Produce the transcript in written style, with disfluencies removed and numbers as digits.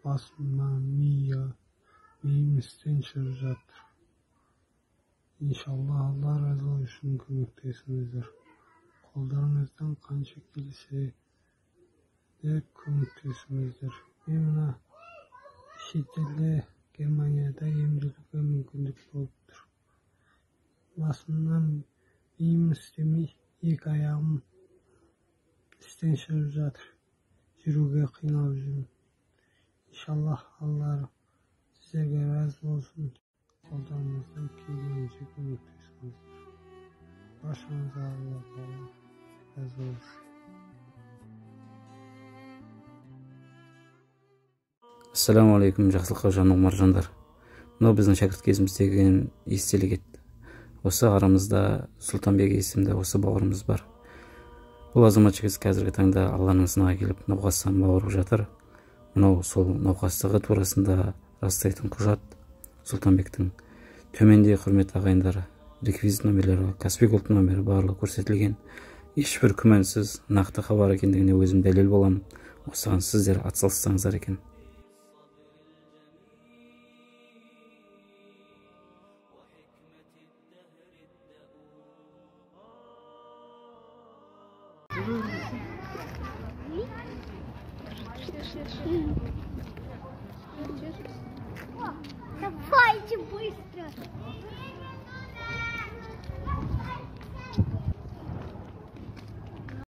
Basımdan miyim isten çıkıp жатыр. İnşallah Allah razı olsun kömektesinizdir. Kollarınızdan kança kelсе de kömektesinizdir. Men mına şekilde Germaniyada emdilikке мүмкүндүк болуптур. Basımdan miyim istemey, iki ayağım isten çıkıp жатыр. Жүрүүгө кыйналып жүрүм. İnşallah Allah sizlerge razı olsun. Kollarınızdan kelgenice kömektesinizdir. Başınıza Allah razı olsun. Assalamu alaikum, жақсылыққа жаның маржандар. Мынау біздің шәкірт кезіміздегі естелік ет. Осы арамызда Сұлтанбек есімді осы бауырымыз бар. Бұл азамат жігіт қазіргі таңда Алланың сынағы келіп науқастан ауырып жатыр. Мынау сол науқастығы турасында растайтын құжат. Сұлтанбектің төменде құрметті ағайындар реквизит номерлері, Каспий Голд номері барлығы көрсетілген. Ешбір күмәнсіз нақты хабар екендігіне өзім дәлел боламын. Осыған сіздер атсалыссаңыздар екен. Давайте быстро!